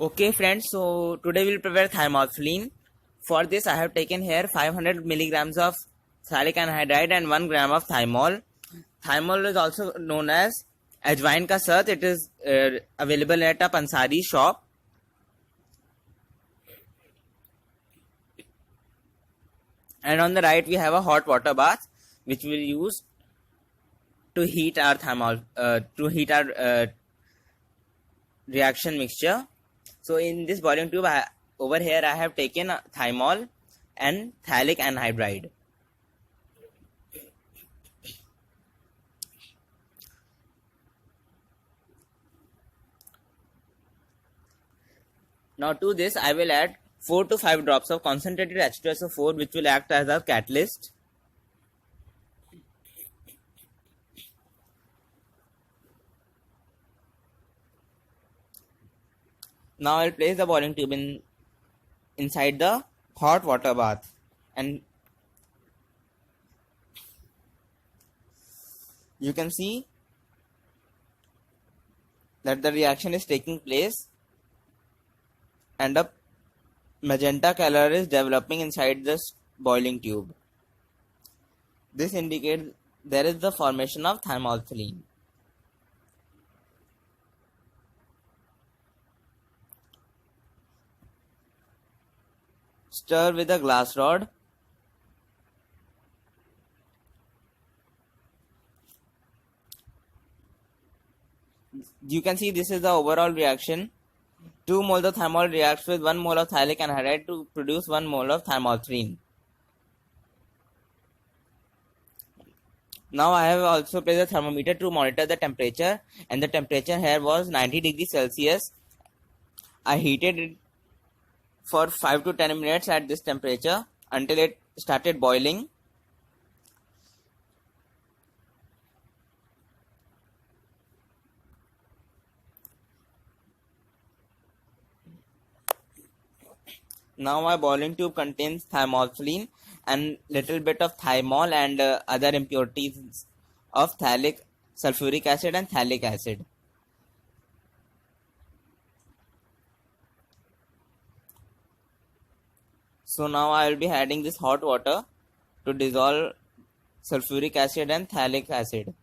Okay friends, so today we'll prepare thymolphylline. For this I have taken here 500 milligrams of phthalic anhydride and 1 gram of thymol. Thymol is also known as ajwain ka sat. It is available at a Pansari shop. And on the right we have a hot water bath which we'll use to heat our reaction mixture. So in this boiling tube, over here I have taken thymol and phthalic anhydride. Now to this I will add 4 to 5 drops of concentrated H2SO4 which will act as a catalyst. Now I will place the boiling tube inside the hot water bath, and you can see that the reaction is taking place and a magenta color is developing inside this boiling tube. This indicates there is the formation of thymolphylline. Stir with a glass rod. You can see this is the overall reaction. 2 moles of thymol reacts with 1 mole of phthalic anhydride to produce 1 mole of thymolphylline. Now I have also placed a thermometer to monitor the temperature, and the temperature here was 90 degrees Celsius. I heated it for 5 to 10 minutes at this temperature until it started boiling. Now my boiling tube contains thymolphylline and little bit of thymol and other impurities of phthalic, sulfuric acid and phthalic acid. So now I will be adding this hot water to dissolve sulfuric acid and phthalic acid.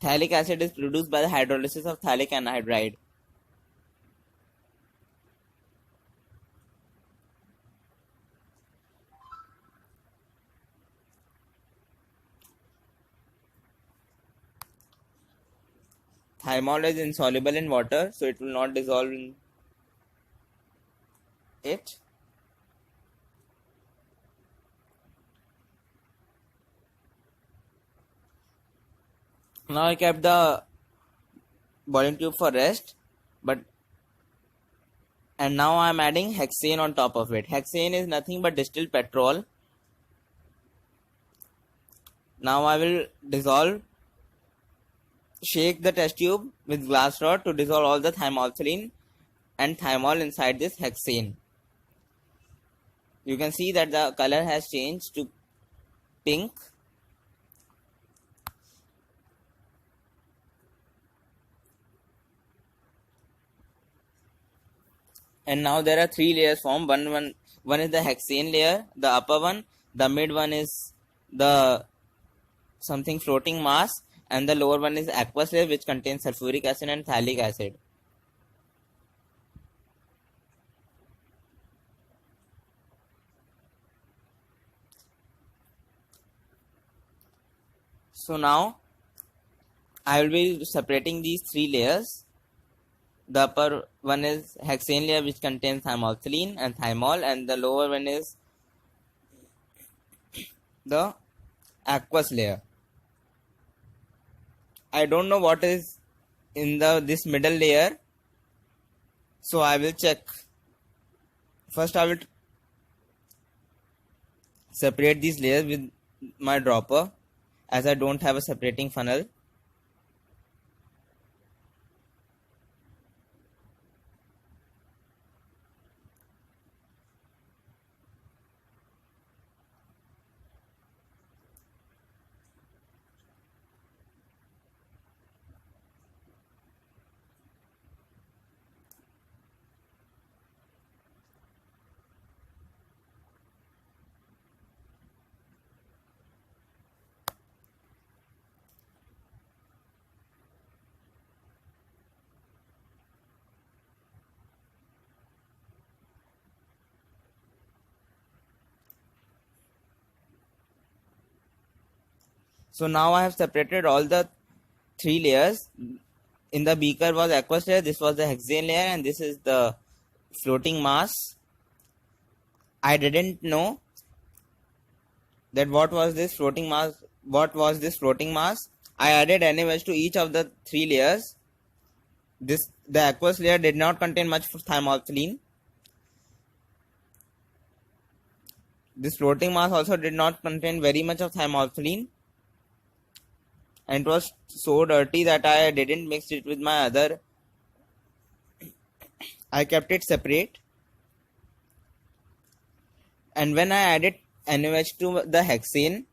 Phthalic acid is produced by the hydrolysis of phthalic anhydride. Thymol is insoluble in water, so it will not dissolve in it. Now I kept the boiling tube for rest, and now I am adding hexane on top of it. Hexane is nothing but distilled petrol. Now I will shake the test tube with glass rod to dissolve all the thymolphylline and thymol inside this hexane. You can see that the color has changed to pink. And now there are 3 layers formed. One is the hexane layer, the upper one, the mid one is the something floating mass, and the lower one is aqueous layer which contains sulfuric acid and phthalic acid. So now I will be separating these 3 layers. The upper one is hexane layer which contains thymolphylline and thymol, and the lower one is the aqueous layer. I don't know what is in this middle layer, so I will check. First I will separate these layers with my dropper, as I don't have a separating funnel. So now I have separated all the three layers. In the beaker was aqueous layer, this was the hexane layer, and this is the floating mass. I didn't know that what was this floating mass. I added NaOH to each of the three layers. The aqueous layer did not contain much thymolphylline. This floating mass also did not contain very much of thymolphylline, and it was so dirty that I didn't mix it with my other. I kept it separate, and when I added NaOH to the hexane,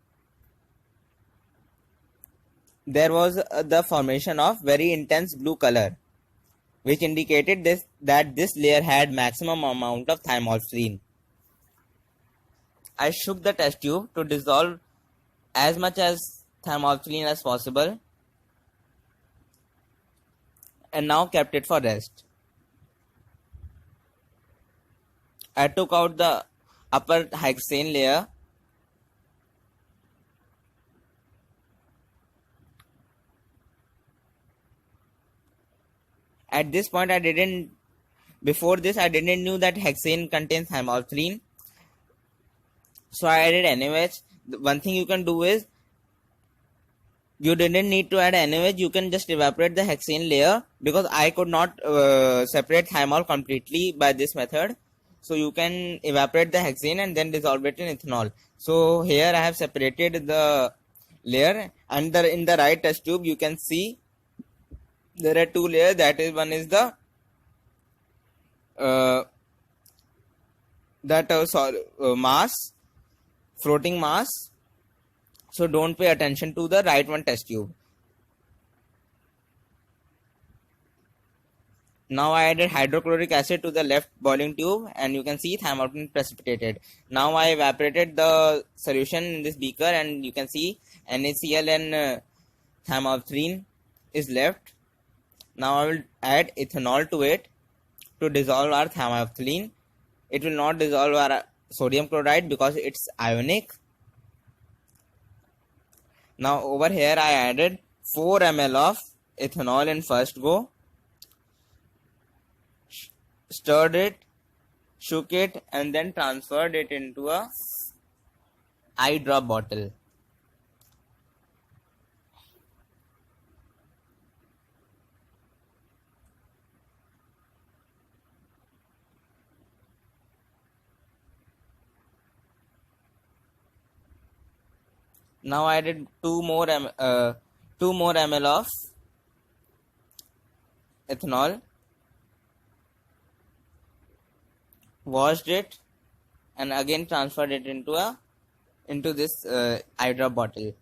there was the formation of very intense blue color, which indicated that this layer had maximum amount of thymolphylline. I shook the test tube to dissolve as much as thymolphylline as possible, and now kept it for rest. I took out the upper hexane layer. At this point, before this I didn't knew that hexane contains thymolphylline. So I added NaOH. One thing you can do is, you didn't need to add NaOH, you can just evaporate the hexane layer, because I could not separate thymol completely by this method. So you can evaporate the hexane and then dissolve it in ethanol. So here I have separated the layer, and in the right test tube you can see there are two layers. That is, one is the mass, floating mass. So don't pay attention to the right one test tube. Now I added hydrochloric acid to the left boiling tube, and you can see thymolphylline precipitated. Now I evaporated the solution in this beaker, and you can see NaCl and thymolphylline is left. Now I will add ethanol to it to dissolve our thymolphylline. It will not dissolve our sodium chloride because it's ionic. Now over here I added 4 ml of ethanol in first go. Stirred it, shook it, and then transferred it into a eye drop bottle. Now I added 2 more ml of ethanol, washed it, and again transferred it into this eye drop bottle.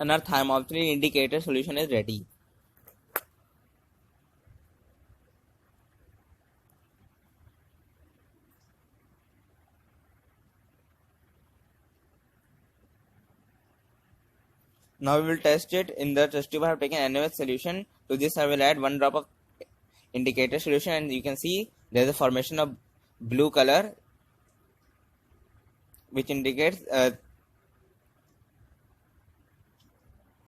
And our thymolphylline indicator solution is ready. Now we will test it. In the test tube I have taken NaOH solution. To this I will add 1 drop of indicator solution, and you can see there is a formation of blue color, which indicates